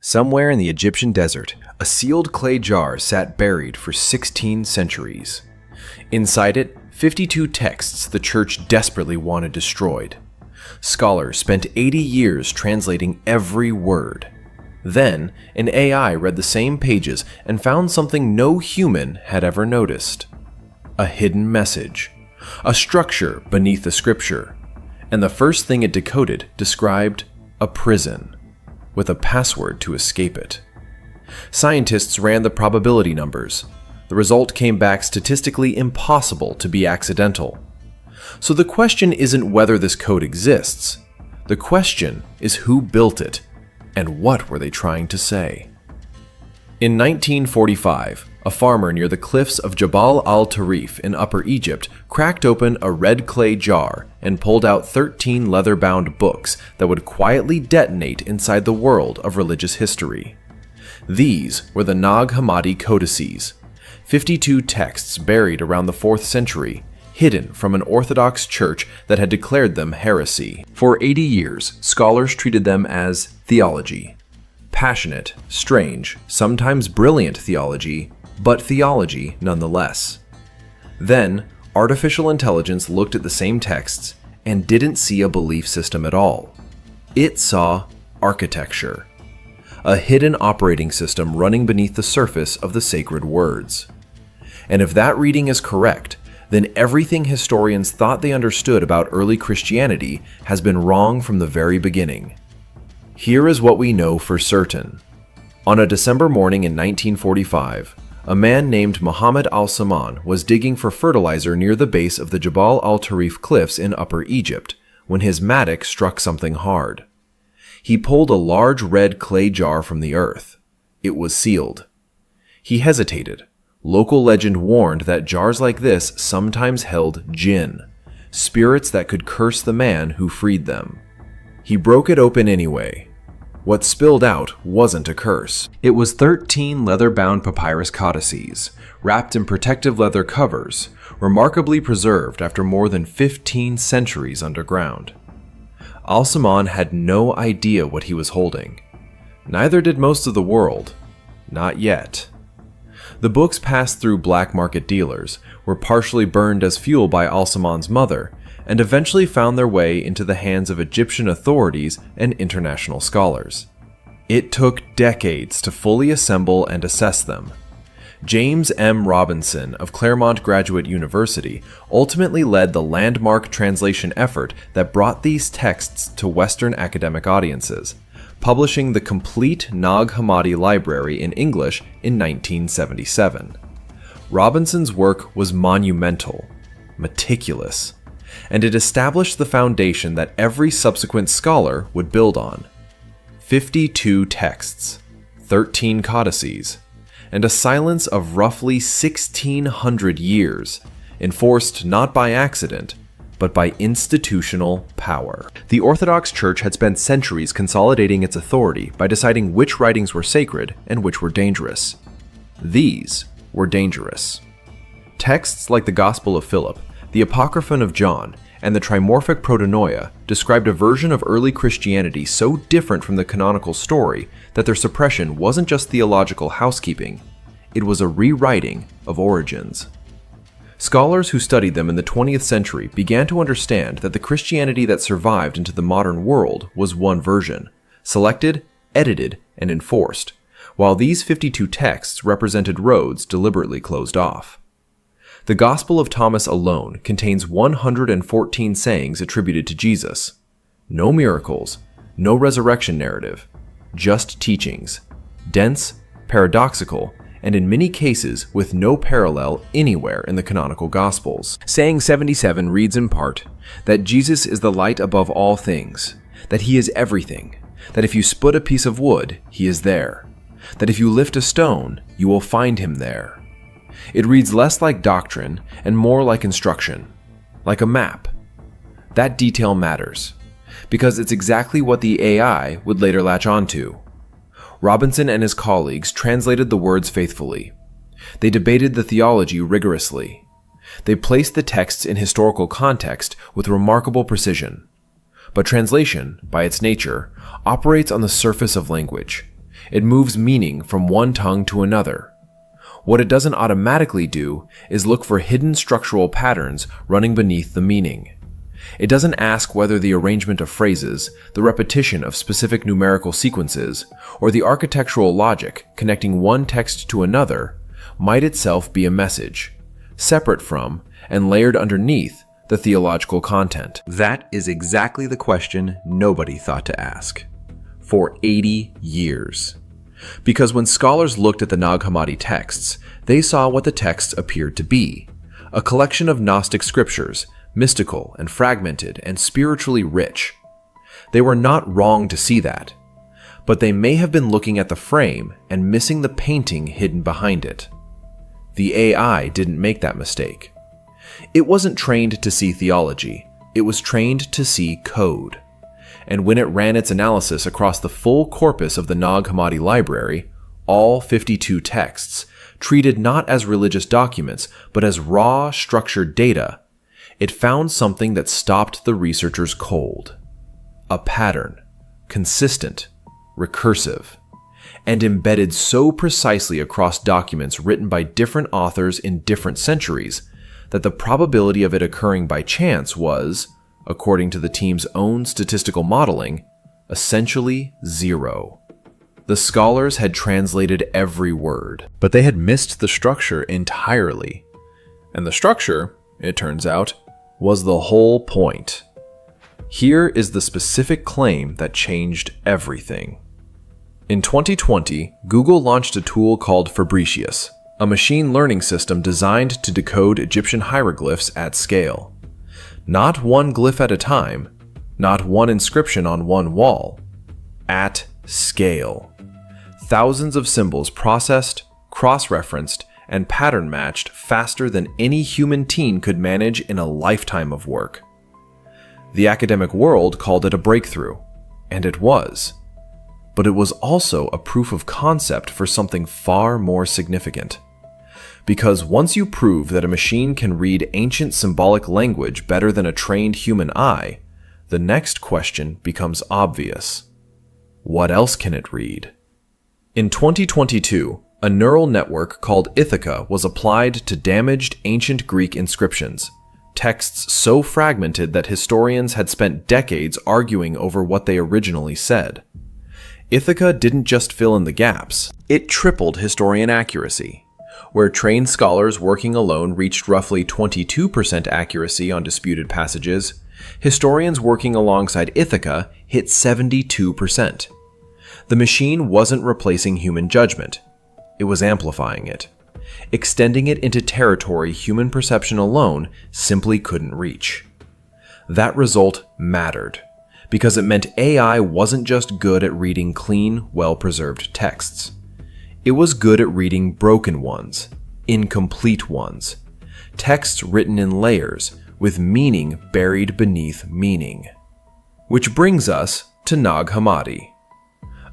Somewhere in the Egyptian desert, a sealed clay jar sat buried for 16 centuries. Inside it, 52 texts the church desperately wanted destroyed. Scholars spent 80 years translating every word. Then, an AI read the same pages and found something no human had ever noticed. A hidden message. A structure beneath the scripture. And the first thing it decoded described a prison, with a password to escape it. Scientists ran the probability numbers. The result came back statistically impossible to be accidental. So the question isn't whether this code exists. The question is who built it, and what were they trying to say? In 1945, a farmer near the cliffs of Jabal al-Tarif in Upper Egypt cracked open a red clay jar and pulled out 13 leather-bound books that would quietly detonate inside the world of religious history. These were the Nag Hammadi codices, 52 texts buried around the 4th century, hidden from an Orthodox church that had declared them heresy. For 80 years, scholars treated them as theology. Passionate, strange, sometimes brilliant theology, but theology nonetheless. Then, artificial intelligence looked at the same texts and didn't see a belief system at all. It saw architecture, a hidden operating system running beneath the surface of the sacred words. And if that reading is correct, then everything historians thought they understood about early Christianity has been wrong from the very beginning. Here is what we know for certain. On a December morning in 1945, a man named Muhammad al-Saman was digging for fertilizer near the base of the Jabal al-Tarif cliffs in Upper Egypt when his mattock struck something hard. He pulled a large red clay jar from the earth. It was sealed. He hesitated. Local legend warned that jars like this sometimes held jinn, spirits that could curse the man who freed them. He broke it open anyway. What spilled out wasn't a curse. It was 13 leather-bound papyrus codices, wrapped in protective leather covers, remarkably preserved after more than 15 centuries underground. Al-Saman had no idea what he was holding. Neither did most of the world. Not yet. The books passed through black market dealers, were partially burned as fuel by Al-Saman's mother, and eventually found their way into the hands of Egyptian authorities and international scholars. It took decades to fully assemble and assess them. James M. Robinson of Claremont Graduate University ultimately led the landmark translation effort that brought these texts to Western academic audiences, publishing the complete Nag Hammadi library in English in 1977. Robinson's work was monumental, meticulous, and it established the foundation that every subsequent scholar would build on. 52 texts, 13 codices, and a silence of roughly 1,600 years, enforced not by accident, but by institutional power. The Orthodox Church had spent centuries consolidating its authority by deciding which writings were sacred and which were dangerous. These were dangerous. Texts like the Gospel of Philip, the Apocryphon of John, and the Trimorphic Protonoia described a version of early Christianity so different from the canonical story that their suppression wasn't just theological housekeeping, it was a rewriting of origins. Scholars who studied them in the 20th century began to understand that the Christianity that survived into the modern world was one version, selected, edited, and enforced, while these 52 texts represented roads deliberately closed off. The Gospel of Thomas alone contains 114 sayings attributed to Jesus. No miracles, no resurrection narrative, just teachings, dense, paradoxical, and in many cases with no parallel anywhere in the canonical Gospels. Saying 77 reads in part, that Jesus is the light above all things, that he is everything, that if you split a piece of wood, he is there, that if you lift a stone, you will find him there. It reads less like doctrine and more like instruction, like a map. That detail matters, because it's exactly what the AI would later latch onto. Robinson and his colleagues translated the words faithfully. They debated the theology rigorously. They placed the texts in historical context with remarkable precision. But translation, by its nature, operates on the surface of language. It moves meaning from one tongue to another. What it doesn't automatically do is look for hidden structural patterns running beneath the meaning. It doesn't ask whether the arrangement of phrases, the repetition of specific numerical sequences, or the architectural logic connecting one text to another might itself be a message, separate from and layered underneath the theological content. That is exactly the question nobody thought to ask for 80 years. Because when scholars looked at the Nag Hammadi texts, they saw what the texts appeared to be: a collection of Gnostic scriptures, mystical and fragmented and spiritually rich. They were not wrong to see that, but they may have been looking at the frame and missing the painting hidden behind it. The AI didn't make that mistake. It wasn't trained to see theology, it was trained to see code. And when it ran its analysis across the full corpus of the Nag Hammadi library, all 52 texts, treated not as religious documents, but as raw, structured data, it found something that stopped the researchers cold. A pattern, consistent, recursive, and embedded so precisely across documents written by different authors in different centuries that the probability of it occurring by chance was, according to the team's own statistical modeling, essentially zero. The scholars had translated every word, but they had missed the structure entirely. And the structure, it turns out, was the whole point. Here is the specific claim that changed everything. In 2020, Google launched a tool called Fabricius, a machine learning system designed to decode Egyptian hieroglyphs at scale. Not one glyph at a time, not one inscription on one wall. At scale. Thousands of symbols processed, cross-referenced, and pattern-matched faster than any human teen could manage in a lifetime of work. The academic world called it a breakthrough, and it was. But it was also a proof of concept for something far more significant. Because once you prove that a machine can read ancient symbolic language better than a trained human eye, the next question becomes obvious. What else can it read? In 2022, a neural network called Ithaca was applied to damaged ancient Greek inscriptions, texts so fragmented that historians had spent decades arguing over what they originally said. Ithaca didn't just fill in the gaps, it tripled historian accuracy. Where trained scholars working alone reached roughly 22% accuracy on disputed passages, historians working alongside Ithaca hit 72%. The machine wasn't replacing human judgment, it was amplifying it, extending it into territory human perception alone simply couldn't reach. That result mattered, because it meant AI wasn't just good at reading clean, well-preserved texts. It was good at reading broken ones, incomplete ones, texts written in layers with meaning buried beneath meaning. Which brings us to Nag Hammadi.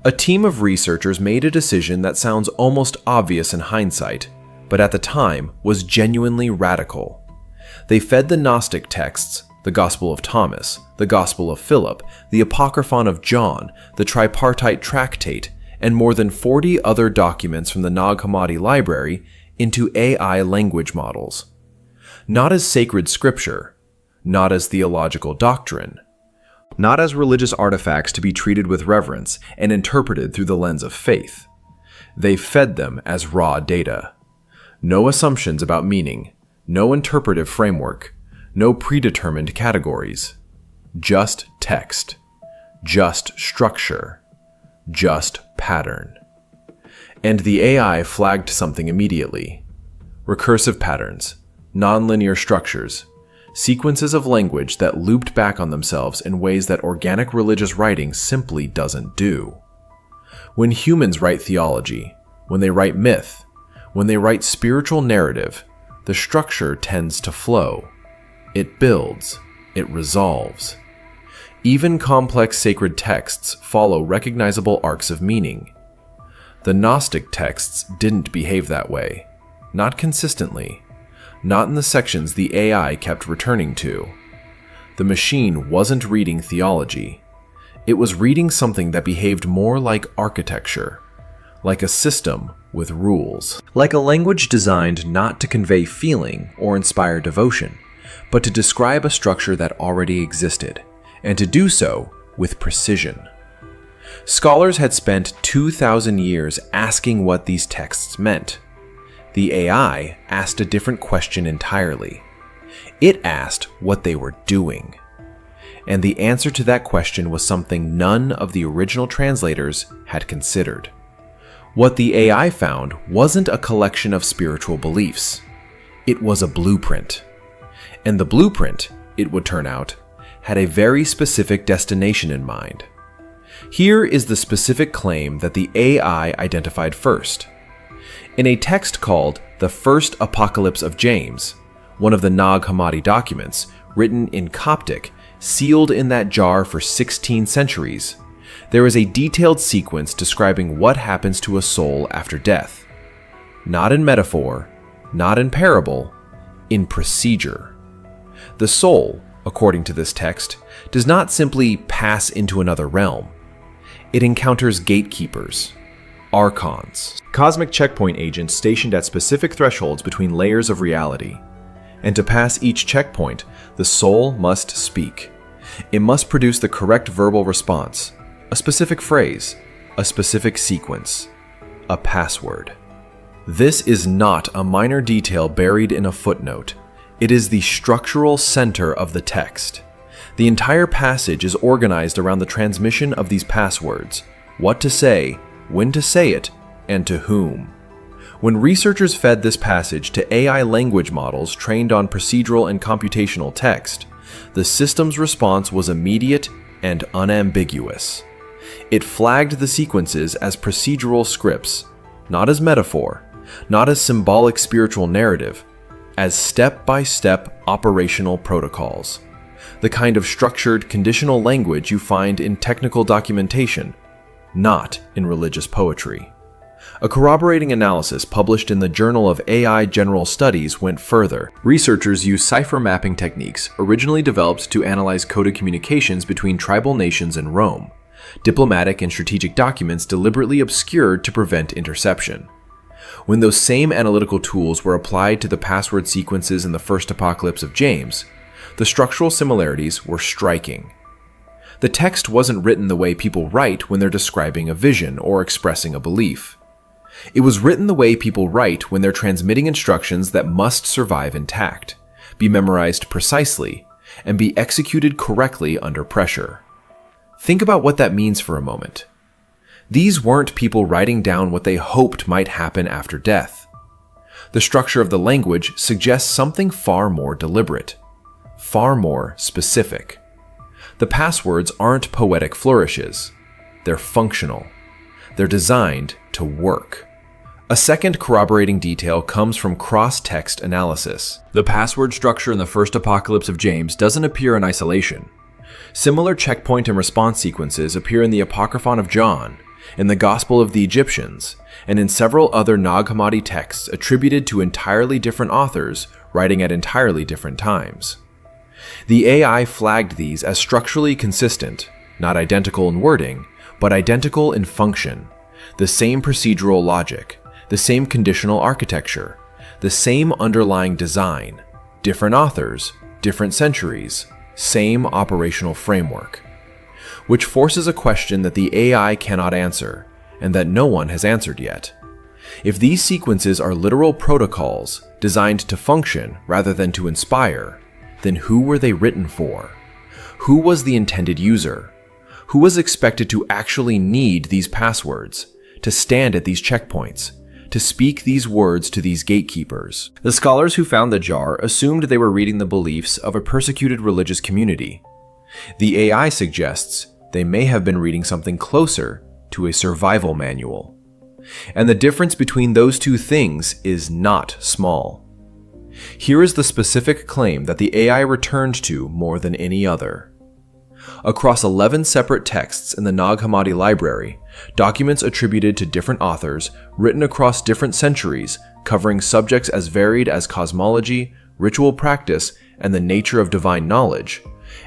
A team of researchers made a decision that sounds almost obvious in hindsight, but at the time was genuinely radical. They fed the Gnostic texts, the Gospel of Thomas, the Gospel of Philip, the Apocryphon of John, the Tripartite Tractate, and more than 40 other documents from the Nag Hammadi library into AI language models. Not as sacred scripture, not as theological doctrine, not as religious artifacts to be treated with reverence and interpreted through the lens of faith. They fed them as raw data. No assumptions about meaning, no interpretive framework, no predetermined categories. Just text, just structure, just pattern. And the AI flagged something immediately. Recursive patterns, nonlinear structures, sequences of language that looped back on themselves in ways that organic religious writing simply doesn't do. When humans write theology, when they write myth, when they write spiritual narrative, the structure tends to flow. It builds, it resolves. Even complex sacred texts follow recognizable arcs of meaning. The Gnostic texts didn't behave that way, not consistently, not in the sections the AI kept returning to. The machine wasn't reading theology. It was reading something that behaved more like architecture, like a system with rules, like a language designed not to convey feeling or inspire devotion, but to describe a structure that already existed, and to do so with precision. Scholars had spent 2,000 years asking what these texts meant. The AI asked a different question entirely. It asked what they were doing. And the answer to that question was something none of the original translators had considered. What the AI found wasn't a collection of spiritual beliefs. It was a blueprint. And the blueprint, it would turn out, had a very specific destination in mind. Here is the specific claim that the AI identified first. In a text called The First Apocalypse of James, one of the Nag Hammadi documents, written in Coptic, sealed in that jar for 16 centuries, there is a detailed sequence describing what happens to a soul after death. Not in metaphor, not in parable, in procedure. The soul, according to this text, does not simply pass into another realm. It encounters gatekeepers, archons, cosmic checkpoint agents stationed at specific thresholds between layers of reality. And to pass each checkpoint, the soul must speak. It must produce the correct verbal response, a specific phrase, a specific sequence, a password. This is not a minor detail buried in a footnote. It is the structural center of the text. The entire passage is organized around the transmission of these passwords, what to say, when to say it, and to whom. When researchers fed this passage to AI language models trained on procedural and computational text, the system's response was immediate and unambiguous. It flagged the sequences as procedural scripts, not as metaphor, not as symbolic spiritual narrative, as step-by-step operational protocols. The kind of structured, conditional language you find in technical documentation, not in religious poetry. A corroborating analysis published in the Journal of AI General Studies went further. Researchers used cipher mapping techniques originally developed to analyze coded communications between tribal nations and Rome, diplomatic and strategic documents deliberately obscured to prevent interception. When those same analytical tools were applied to the password sequences in the First Apocalypse of James, the structural similarities were striking. The text wasn't written the way people write when they're describing a vision or expressing a belief. It was written the way people write when they're transmitting instructions that must survive intact, be memorized precisely, and be executed correctly under pressure. Think about what that means for a moment. These weren't people writing down what they hoped might happen after death. The structure of the language suggests something far more deliberate, far more specific. The passwords aren't poetic flourishes. They're functional. They're designed to work. A second corroborating detail comes from cross-text analysis. The password structure in the First Apocalypse of James doesn't appear in isolation. Similar checkpoint and response sequences appear in the Apocryphon of John, in the Gospel of the Egyptians, and in several other Nag Hammadi texts attributed to entirely different authors writing at entirely different times. The AI flagged these as structurally consistent, not identical in wording, but identical in function, the same procedural logic, the same conditional architecture, the same underlying design, different authors, different centuries, same operational framework. Which forces a question that the AI cannot answer, and that no one has answered yet. If these sequences are literal protocols designed to function rather than to inspire, then who were they written for? Who was the intended user? Who was expected to actually need these passwords, to stand at these checkpoints, to speak these words to these gatekeepers? The scholars who found the jar assumed they were reading the beliefs of a persecuted religious community. The AI suggests they may have been reading something closer to a survival manual. And the difference between those two things is not small. Here is the specific claim that the AI returned to more than any other. Across 11 separate texts in the Nag Hammadi library, documents attributed to different authors, written across different centuries, covering subjects as varied as cosmology, ritual practice, and the nature of divine knowledge,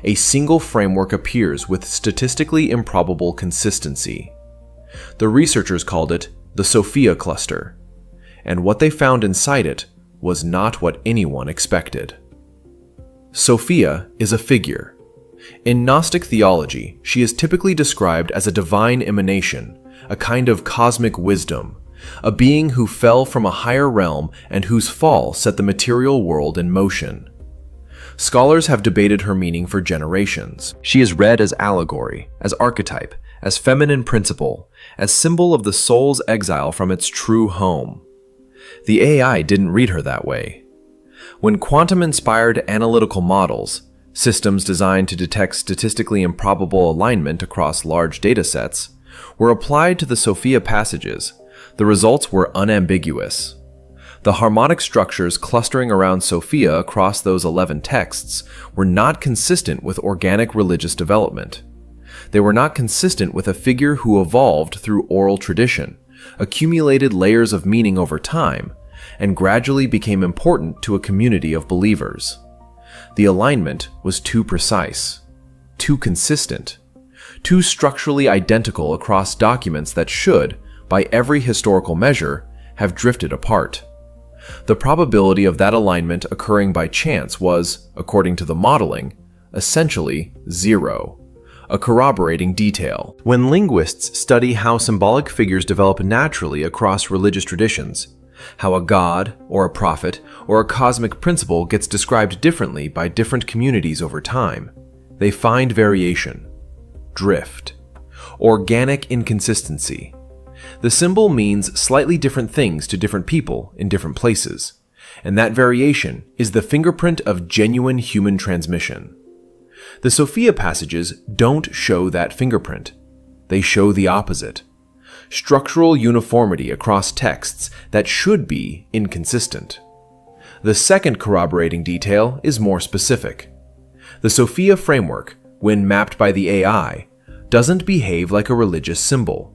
a single framework appears with statistically improbable consistency. The researchers called it the Sophia cluster, and what they found inside it was not what anyone expected. Sophia is a figure. In Gnostic theology, she is typically described as a divine emanation, a kind of cosmic wisdom, a being who fell from a higher realm and whose fall set the material world in motion. Scholars have debated her meaning for generations. She is read as allegory, as archetype, as feminine principle, as symbol of the soul's exile from its true home. The AI didn't read her that way. When quantum-inspired analytical models, systems designed to detect statistically improbable alignment across large datasets, were applied to the Sophia passages, the results were unambiguous. The harmonic structures clustering around Sophia across those 11 texts were not consistent with organic religious development. They were not consistent with a figure who evolved through oral tradition, accumulated layers of meaning over time, and gradually became important to a community of believers. The alignment was too precise, too consistent, too structurally identical across documents that should, by every historical measure, have drifted apart. The probability of that alignment occurring by chance was, according to the modeling, essentially zero, a corroborating detail. When linguists study how symbolic figures develop naturally across religious traditions, how a god, or a prophet, or a cosmic principle gets described differently by different communities over time, they find variation, drift, organic inconsistency. The symbol means slightly different things to different people in different places, and that variation is the fingerprint of genuine human transmission. The Sophia passages don't show that fingerprint. They show the opposite. Structural uniformity across texts that should be inconsistent. The second corroborating detail is more specific. The Sophia framework, when mapped by the AI, doesn't behave like a religious symbol.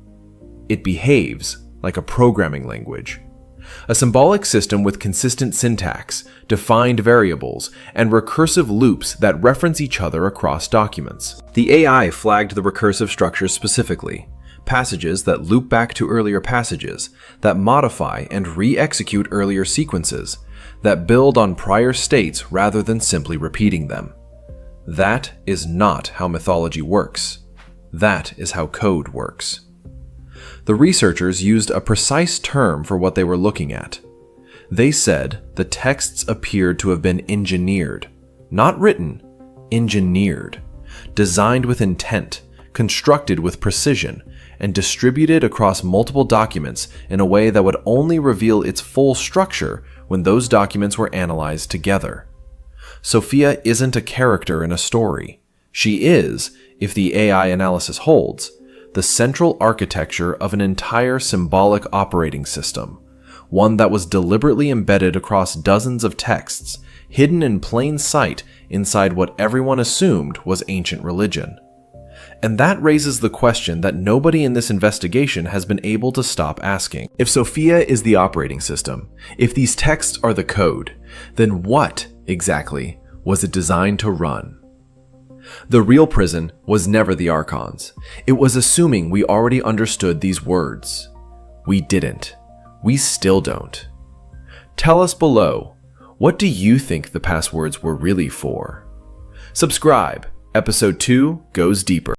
It behaves like a programming language. A symbolic system with consistent syntax, defined variables, and recursive loops that reference each other across documents. The AI flagged the recursive structure specifically. Passages that loop back to earlier passages, that modify and re-execute earlier sequences, that build on prior states rather than simply repeating them. That is not how mythology works. That is how code works. The researchers used a precise term for what they were looking at. They said the texts appeared to have been engineered, not written, engineered, designed with intent, constructed with precision, and distributed across multiple documents in a way that would only reveal its full structure when those documents were analyzed together. Sophia isn't a character in a story. She is, if the AI analysis holds, the central architecture of an entire symbolic operating system, one that was deliberately embedded across dozens of texts, hidden in plain sight inside what everyone assumed was ancient religion. And that raises the question that nobody in this investigation has been able to stop asking. If Sophia is the operating system, if these texts are the code, then what, exactly, was it designed to run? The real prison was never the archons. It was assuming we already understood these words. We didn't. We still don't. Tell us below, what do you think the passwords were really for? Subscribe. Episode 2 goes deeper.